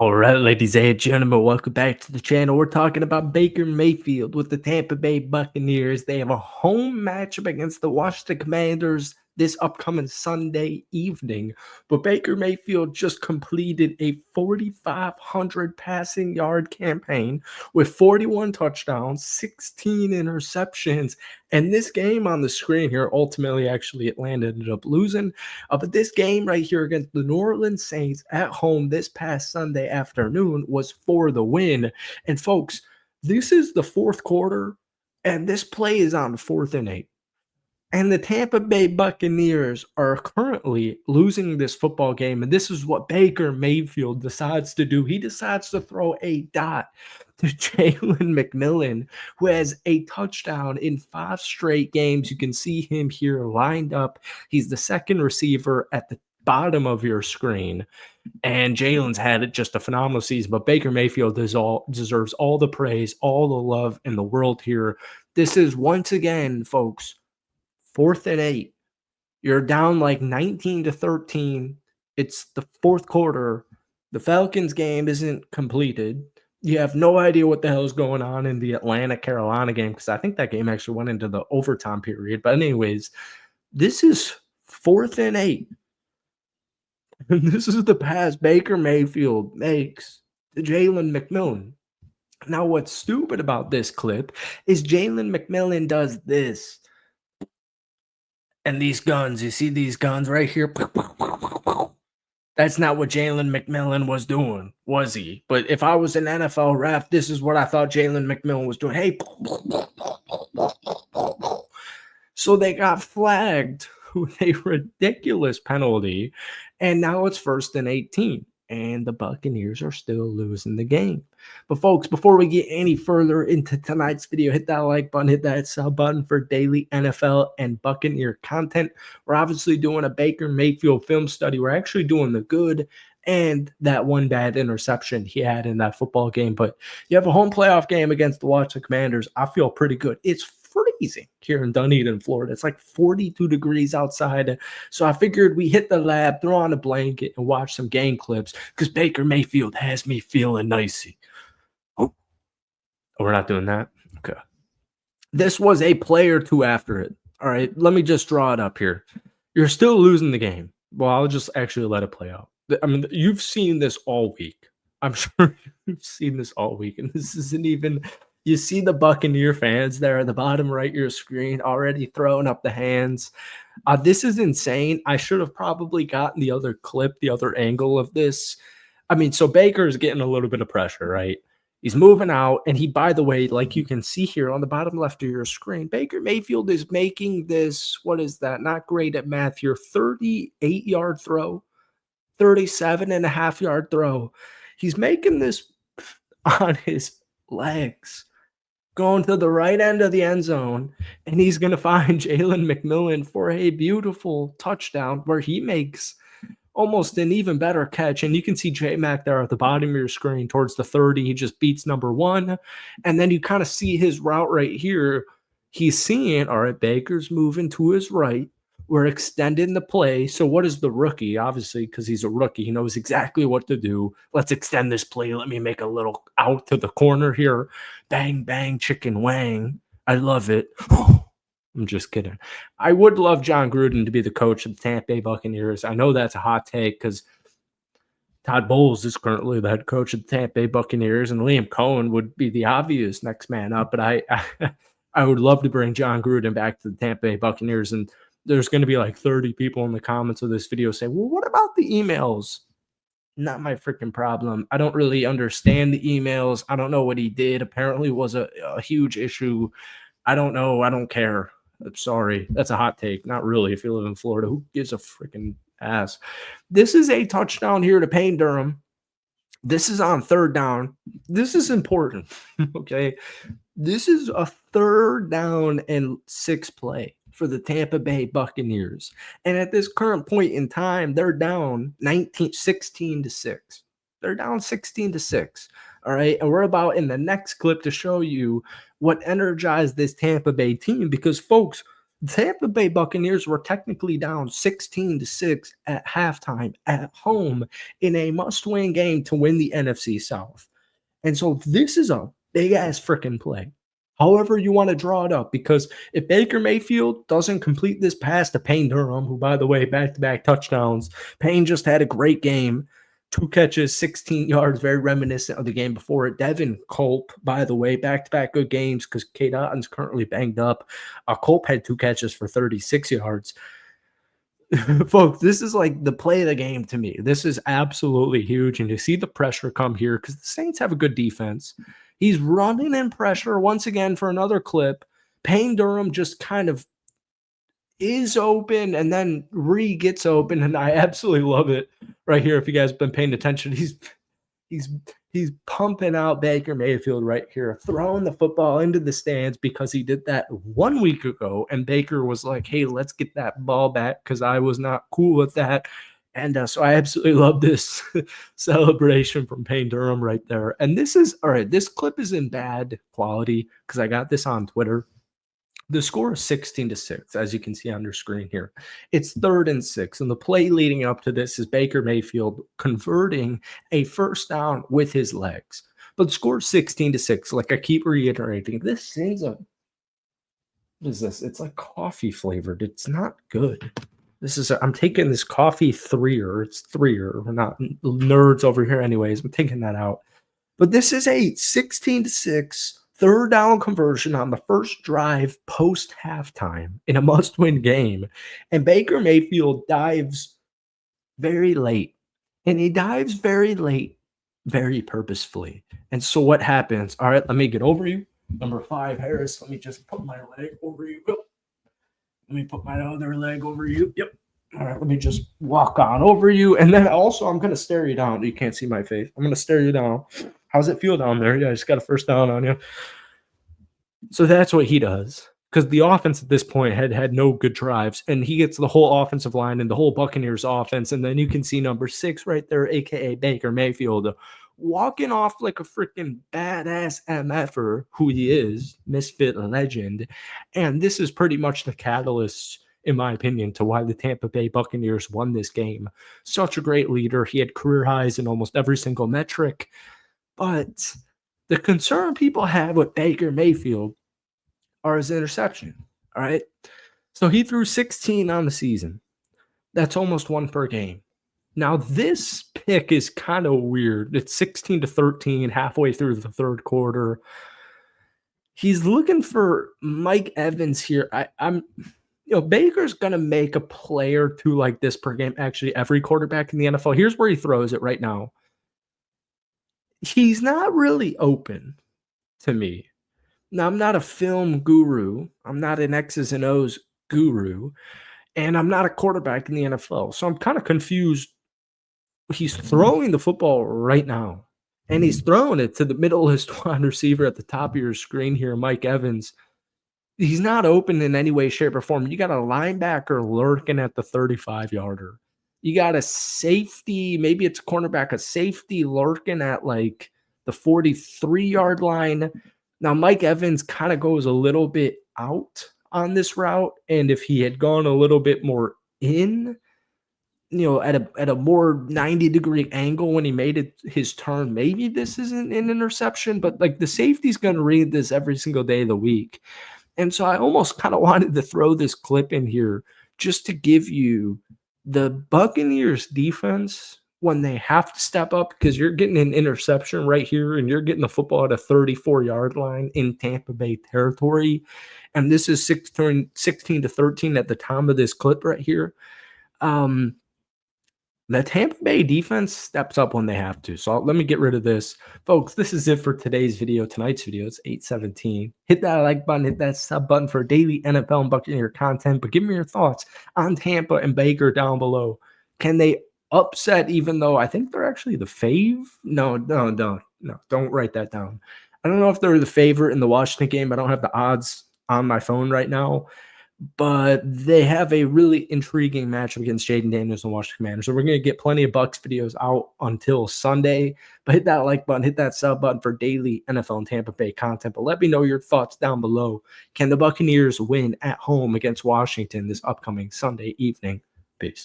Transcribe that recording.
All right, ladies and gentlemen, welcome back to the channel. We're talking about Baker Mayfield with the Tampa Bay Buccaneers. They have a home matchup against the Washington Commanders this upcoming Sunday evening. But Baker Mayfield just completed a 4,500 passing yard campaign with 41 touchdowns, 16 interceptions. And this game on the screen here, ultimately, actually, Atlanta ended up losing. But this game right here against the New Orleans Saints at home this past Sunday afternoon was for the win. And folks, this is the fourth quarter, and this play is on 4th and 8. And the Tampa Bay Buccaneers are currently losing this football game. And this is what Baker Mayfield decides to do. He decides to throw a dot to Jalen McMillan, who has a touchdown in 5 straight games. You can see him here lined up. He's the second receiver at the bottom of your screen. And Jalen's had it just a phenomenal season. But Baker Mayfield deserves all the praise, all the love in the world here. This is once again, folks, 4th and 8. You're down like 19-13. It's the fourth quarter. The Falcons game isn't completed. You have no idea what the hell is going on in the Atlanta-Carolina game, because I think that game actually went into the overtime period. But anyways, this is 4th and 8. And this is the pass Baker Mayfield makes to Jalen McMillan. Now, what's stupid about this clip is Jalen McMillan does this. And these guns, you see these guns right here? That's not what Jalen McMillan was doing, was he? But if I was an NFL ref, this is what I thought Jalen McMillan was doing. Hey. So they got flagged with a ridiculous penalty, and now it's 1st and 18. And the Buccaneers are still losing the game. But folks, before we get any further into tonight's video, hit that like button, hit that sub button for daily NFL and Buccaneer content. We're obviously doing a Baker Mayfield film study. We're actually doing the good and that one bad interception he had in that football game. But you have a home playoff game against the Washington Commanders. I feel pretty good. It's freezing here in Dunedin, Florida. It's like 42 degrees outside. So I figured we hit the lab, throw on a blanket, and watch some game clips because Baker Mayfield has me feeling nicey. Oh, we're not doing that? Okay. This was a play or two after it. All right, let me just draw it up here. You're still losing the game. Well, I'll just actually let it play out. I mean, you've seen this all week. I'm sure you've seen this all week, and this isn't even – you see the Buccaneer fans there at the bottom right of your screen already throwing up the hands. This is insane. I should have probably gotten the other clip, the other angle of this. I mean, so Baker's getting a little bit of pressure, right? He's moving out, and he, by the way, like you can see here on the bottom left of your screen, Baker Mayfield is making this, what is that? Not great at math here, 38-yard throw, 37.5-yard throw. He's making this on his legs, going to the right end of the end zone, and he's going to find Jalen McMillan for a beautiful touchdown where he makes almost an even better catch. And you can see J-Mac there at the bottom of your screen towards the 30. He just beats number 1. And then you kind of see his route right here. He's seeing, all right, Baker's moving to his right. We're extending the play. So what is the rookie? Obviously, because he's a rookie, he knows exactly what to do. Let's extend this play. Let me make a little out to the corner here. Bang, bang, chicken wang. I love it. I'm just kidding. I would love John Gruden to be the coach of the Tampa Bay Buccaneers. I know that's a hot take because Todd Bowles is currently the head coach of the Tampa Bay Buccaneers, and Liam Cohen would be the obvious next man up. But I would love to bring John Gruden back to the Tampa Bay Buccaneers. And there's going to be like 30 people in the comments of this video saying, well, what about the emails? Not my freaking problem. I don't really understand the emails. I don't know what he did. Apparently was a huge issue. I don't know. I don't care. I'm sorry. That's a hot take. Not really. If you live in Florida, who gives a freaking ass? This is a touchdown here to Payne Durham. This is on 3rd down. This is important. Okay. This is a 3rd down and 6 play for the Tampa Bay Buccaneers. And at this current point in time, they're down 16-6. They're down 16-6. All right. And we're about in the next clip to show you what energized this Tampa Bay team, because folks, Tampa Bay Buccaneers were technically down 16-6 at halftime at home in a must-win game to win the NFC South. And so this is a big ass freaking play. However, you want to draw it up, because if Baker Mayfield doesn't complete this pass to Payne Durham, who, by the way, back to back touchdowns, Payne just had a great game, 2 catches, 16 yards, very reminiscent of the game before it. Devin Culp, by the way, back to back good games because Kate Otton's currently banged up. Culp had 2 catches for 36 yards. Folks, this is like the play of the game to me. This is absolutely huge. And you see the pressure come here because the Saints have a good defense. He's running in pressure once again for another clip. Payne Durham just kind of is open and then gets open. And I absolutely love it right here. If you guys have been paying attention, he's pumping out Baker Mayfield right here, throwing the football into the stands because he did that 1 week ago. And Baker was like, hey, let's get that ball back because I was not cool with that. And so I absolutely love this celebration from Payne Durham right there. And this is, all right, this clip is in bad quality because I got this on Twitter. The score is 16-6, as you can see on your screen here. It's 3rd and 6, and the play leading up to this is Baker Mayfield converting a first down with his legs. But the score is 16-6. Like I keep reiterating, this thing's what is this? It's like coffee flavored. It's not good. I'm taking this coffee 3er. It's 3er. We're not nerds over here anyways. I'm taking that out. But this is a 16-6 3rd down conversion on the first drive post halftime in a must-win game. And Baker Mayfield dives very late. And he dives very late, very purposefully. And so what happens? All right, let me get over you. Number 5, Harris. Let me just put my leg over you. Let me put my other leg over you. Yep. All right, let me just walk on over you. And then also, I'm going to stare you down. You can't see my face. I'm going to stare you down. How's it feel down there? Yeah, I just got a first down on you. So that's what he does, because the offense at this point had no good drives, and he gets the whole offensive line and the whole Buccaneers offense. And then you can see number 6 right there, a.k.a. Baker Mayfield, walking off like a freaking badass MFer who he is, misfit legend. And this is pretty much the catalyst, in my opinion, to why the Tampa Bay Buccaneers won this game. Such a great leader. He had career highs in almost every single metric. But the concern people have with Baker Mayfield are his interception. All right. So he threw 16 on the season. That's almost 1 per game. Now, this pick is kind of weird. It's 16-13 halfway through the 3rd quarter. He's looking for Mike Evans here. Baker's going to make a play or two like this per game. Actually, every quarterback in the NFL. Here's where he throws it right now. He's not really open to me. Now, I'm not a film guru. I'm not an X's and O's guru. And I'm not a quarterback in the NFL. So I'm kind of confused. He's throwing the football right now. And he's throwing it to the middle-list wide receiver at the top of your screen here, Mike Evans. He's not open in any way, shape, or form. You got a linebacker lurking at the 35-yarder. You got a safety, maybe it's a cornerback, a safety lurking at like the 43-yard line. Now, Mike Evans kind of goes a little bit out on this route. And if he had gone a little bit more in, at a more 90-degree angle when he made it his turn, maybe this isn't an interception. But like the safety's going to read this every single day of the week. And so I almost kind of wanted to throw this clip in here just to give you the Buccaneers defense when they have to step up, because you're getting an interception right here and you're getting the football at a 34-yard line in Tampa Bay territory. And this is 16-13 at the time of this clip right here. The Tampa Bay defense steps up when they have to. So let me get rid of this. Folks, this is it for today's video. Tonight's video, it's 8:17. Hit that like button, hit that sub button for daily NFL and Buccaneer content. But give me your thoughts on Tampa and Baker down below. Can they upset, even though I think they're actually the fave? No, don't write that down. I don't know if they're the favorite in the Washington game. I don't have the odds on my phone right now. but they have a really intriguing matchup against Jaden Daniels and Washington Commanders. So we're going to get plenty of Bucks videos out until Sunday. But hit that like button, hit that sub button for daily NFL and Tampa Bay content. But let me know your thoughts down below. Can the Buccaneers win at home against Washington this upcoming Sunday evening? Peace.